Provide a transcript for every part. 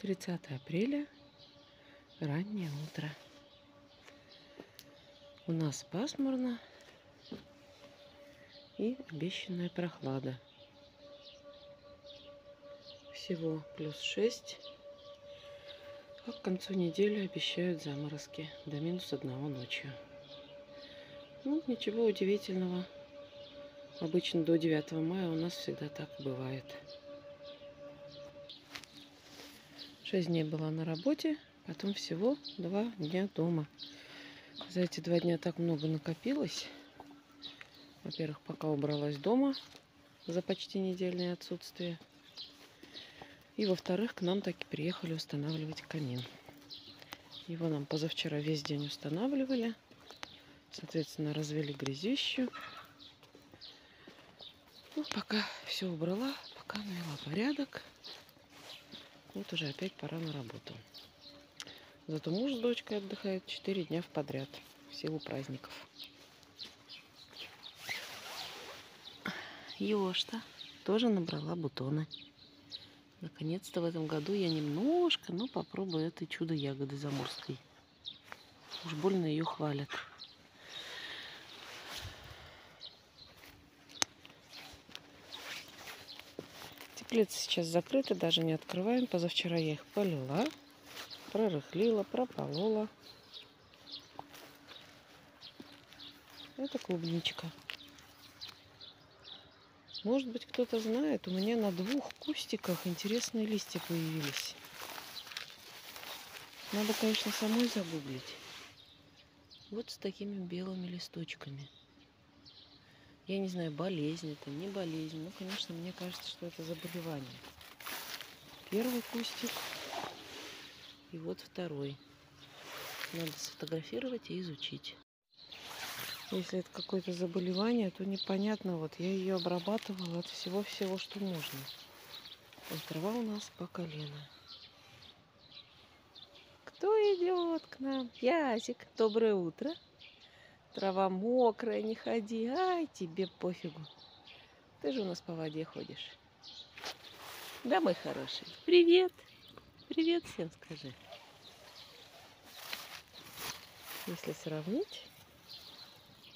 30 апреля, раннее утро. У нас пасмурно и обещанная прохлада. Всего +6, а к концу недели обещают заморозки до -1 ночью. Ну, ничего удивительного. Обычно до 9 мая у нас всегда так бывает. 6 дней была на работе, потом всего 2 дня дома. За эти 2 дня так много накопилось. Во-первых, пока убралась дома за почти недельное отсутствие. И во-вторых, к нам таки приехали устанавливать камин. Его нам позавчера весь день устанавливали. Соответственно, развели грязищу. Ну, пока все убрала, пока навела порядок. Вот уже опять пора на работу. Зато муж с дочкой отдыхают 4 дня подряд в силу праздников. Ёшта тоже набрала бутоны. Наконец-то в этом году я немножко, но попробую этой чудо-ягоды заморской. Уж больно ее хвалят. Теплица сейчас закрыта, даже не открываем. Позавчера я их полила, прорыхлила, прополола. Это клубничка. Может быть, кто-то знает, у меня на 2 кустиках интересные листья появились. Надо, конечно, самой загуглить. Вот с такими белыми листочками. Я не знаю, болезнь это, не болезнь. Ну, конечно, мне кажется, что это заболевание. Первый кустик и вот второй. Надо сфотографировать и изучить. Если это какое-то заболевание, то непонятно. Вот я ее обрабатывала от всего-всего, что можно. Вот трава у нас по колено. Кто идет к нам? Язик, доброе утро. Трава мокрая, не ходи. Ай, тебе пофигу. Ты же у нас по воде ходишь. Да, мой хороший. Привет. Привет всем скажи. Если сравнить,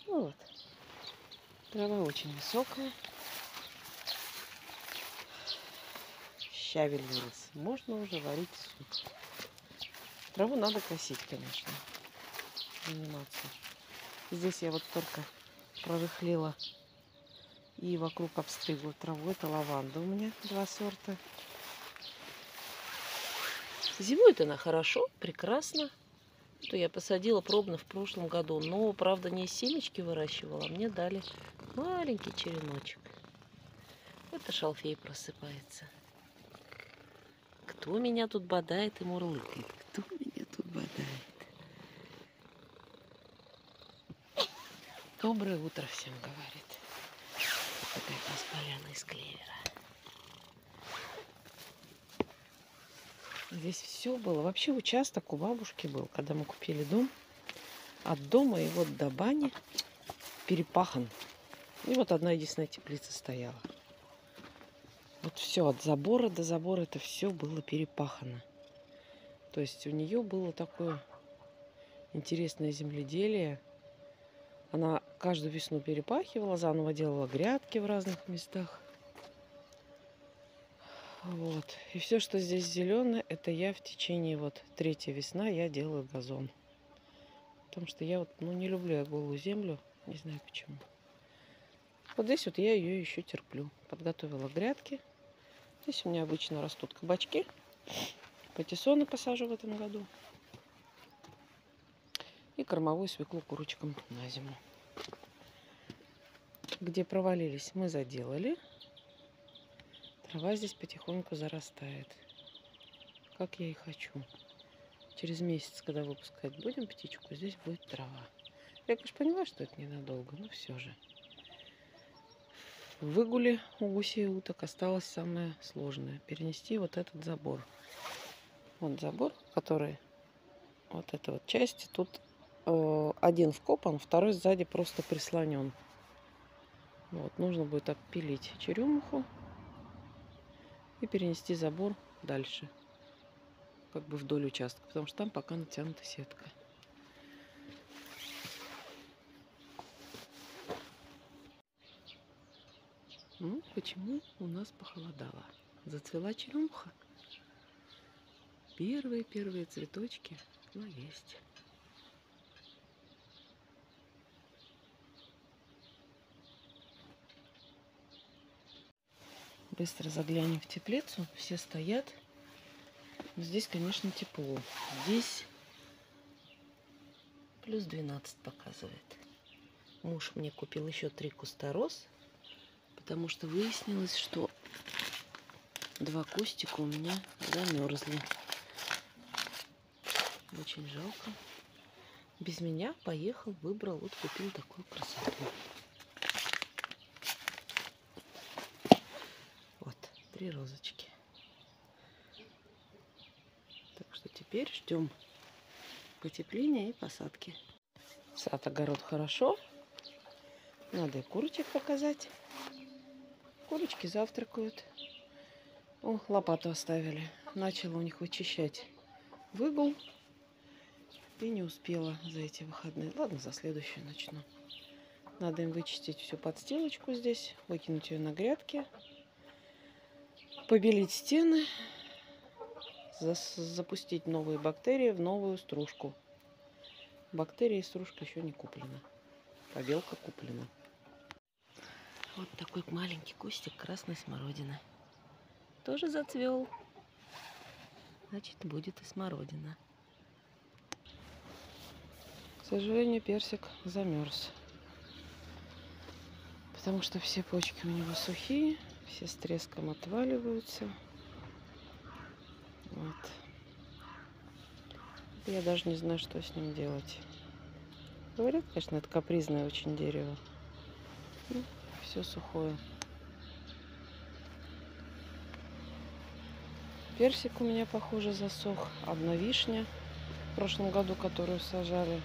ну вот, трава очень высокая. Щавель вырос. Можно уже варить суп. Траву надо косить, конечно. Заниматься. Здесь я вот только прорыхлила и вокруг обстригла траву. Это лаванда у меня 2 сорта. Зимует она хорошо, прекрасно. То я посадила пробно в прошлом году, но, правда, не из семечки выращивала, а мне дали маленький череночек. Это шалфей просыпается. Кто меня тут бодает и мурлыкает? Кто меня тут бодает? Доброе утро всем, говорит. Такая у нас поляна из клевера. Здесь все было. Вообще участок у бабушки был, когда мы купили дом. От дома и вот до бани перепахан. И вот одна единственная теплица стояла. Вот все от забора до забора это все было перепахано. То есть у нее было такое интересное земледелие. Она каждую весну перепахивала, заново делала грядки в разных местах. Вот. И все, что здесь зеленое, это я в течение вот 3-я весна я делаю газон. Потому что я вот, не люблю я голую землю. Не знаю почему. Вот здесь вот я ее еще терплю. Подготовила грядки. Здесь у меня обычно растут кабачки. Патиссоны посажу в этом году. И кормовую свеклу курочкам на зиму. Где провалились, мы заделали. Трава здесь потихоньку зарастает. Как я и хочу. Через месяц, когда выпускать будем птичку, здесь будет трава. Я, конечно, понимаю, что это ненадолго, но все же. В выгуле у гусей и уток осталось самое сложное. Перенести вот этот забор. Вот забор, который... Вот эта вот часть. Тут один вкопан, второй сзади просто прислонен. Вот, нужно будет обпилить черемуху и перенести забор дальше. как бы вдоль участка, потому что там пока натянута сетка. Ну, почему у нас похолодало? Зацвела черемуха. Первые цветочки, но есть. Быстро заглянем в теплицу. Все стоят. Но здесь, конечно, тепло. Здесь плюс 12 показывает. Муж мне купил еще 3 куста роз, потому что выяснилось, что 2 кустика у меня замерзли. Очень жалко. Без меня поехал, выбрал, вот купил такую красоту. Вот, 3 розочки. Так что теперь ждем потепления и посадки. Сад, огород хорошо. Надо и курочек показать. Курочки завтракают. О, лопату оставили. Начала у них вычищать выгул. И не успела за эти выходные. Ладно, за следующую начну. Надо им вычистить всю подстилочку здесь. Выкинуть ее на грядки. Побелить стены. Запустить новые бактерии в новую стружку. Бактерии и стружка еще не куплена. Побелка куплена. Вот такой маленький кустик красной смородины. Тоже зацвел. Значит, будет и смородина. К сожалению, персик замерз. Потому что все почки у него сухие. Все с треском отваливаются. Вот. Я даже не знаю, что с ним делать. Говорят, конечно, это капризное очень дерево. Ну, все сухое. Персик у меня, похоже, засох. Одна вишня в прошлом году, которую сажали.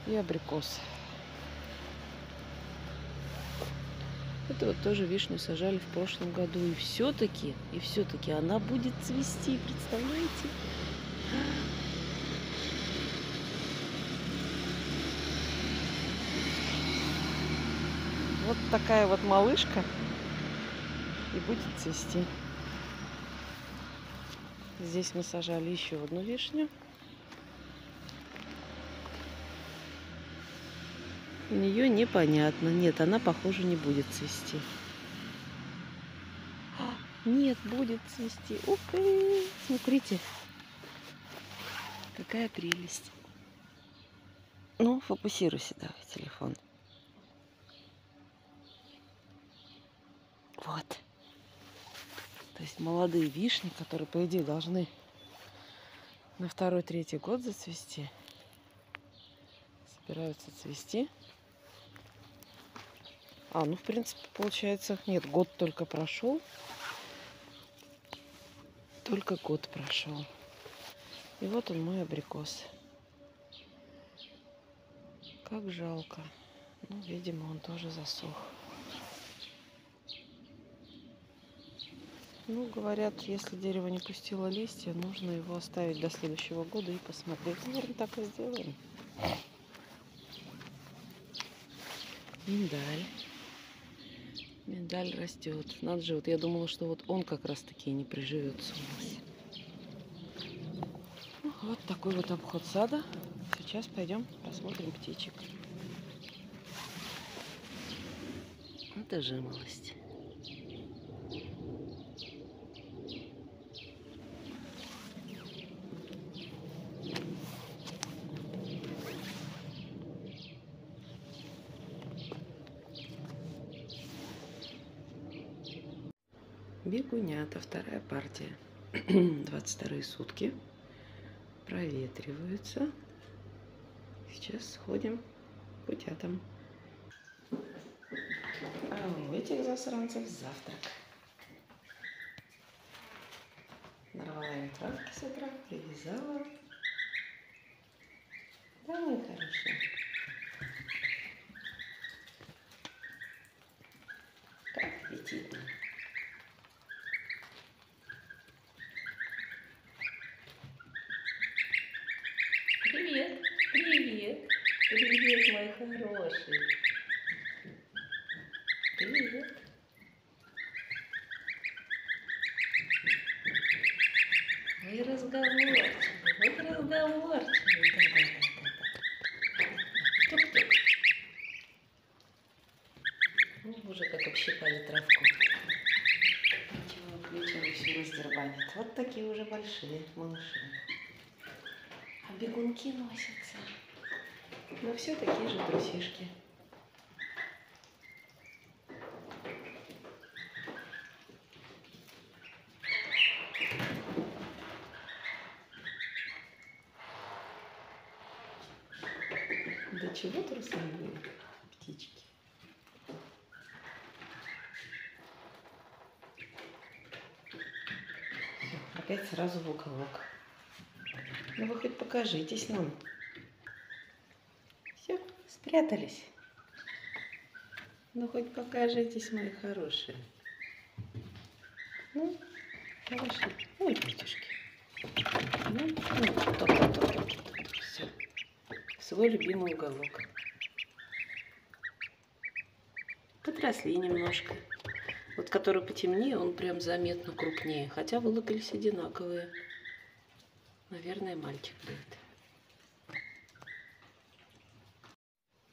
И абрикос. Это вот тоже вишню сажали в прошлом году. И все-таки она будет цвести. Представляете? Вот такая вот малышка и будет цвести. Здесь мы сажали еще одну вишню. У нее непонятно. Нет, она, похоже, не будет цвести. Нет, будет цвести. Ух ты! Смотрите. Какая прелесть. Ну, фокусируйся, давай, телефон. Вот. То есть молодые вишни, которые, по идее, должны на 2-3 год зацвести, собираются цвести. Ну, в принципе, получается, нет, год только прошел. Только год прошел. И вот он, мой абрикос. Как жалко. Ну, видимо, он тоже засох. Ну, говорят, если дерево не пустило листья, нужно его оставить до следующего года и посмотреть. Наверное, так и сделаем. Миндаль. Миндаль растет. Надо же, вот я думала, что вот он как раз таки не приживется у нас. Ну, вот такой вот обход сада. Сейчас пойдем посмотрим птичек. Это жимолость. Бегунята, вторая партия. 22 сутки. Проветриваются. Сейчас сходим к утятам. А у этих засранцев завтрак. Нарвала им травки с утра, привязала. Да, мои хорошие. Как аппетитно. хороший. Привет. Вы разговорчивый, вот разговорчивый. Да-да-да-да. Тук-тук. Ну, уже как общипали травку. Ничего, включим, все раздербанит. Вот такие уже большие малыши. А бегунки носятся. Но все такие же трусишки. Да чего трусливые птички? Всё, опять сразу в уголок. Ну вы хоть покажитесь нам. Все, спрятались. Ну хоть покажитесь, мои хорошие. Ну, хорошие. Ой, батюшки. Ну, топ. Все. Свой любимый уголок. Подросли немножко. Вот который потемнее, он прям заметно крупнее. Хотя вылупились одинаковые. Наверное, мальчик будет.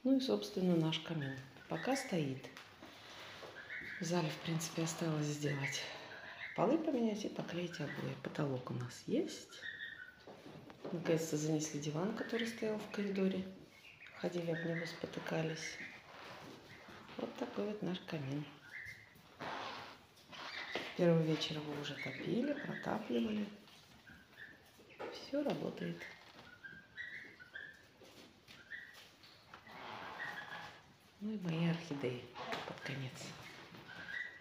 Ну и, собственно, наш камин. Пока стоит. В зале, в принципе, осталось сделать полы поменять и поклеить обои. Потолок у нас есть. Наконец-то занесли диван, который стоял в коридоре. Ходили об него, спотыкались. Вот такой вот наш камин. Первый вечер его уже топили, протапливали. Все работает. Ну и мои орхидеи под конец.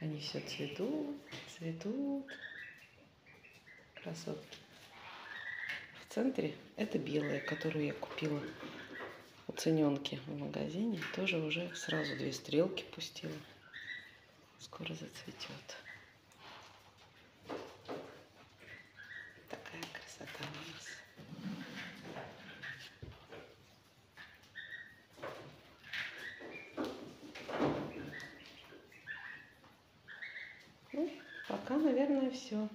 Они все цветут. Красотки. В центре это белая, которую я купила у Ценёнки в магазине. Тоже уже сразу 2 стрелки пустила. Скоро зацветет. Такая красота у нас. Ну, пока, наверное, все.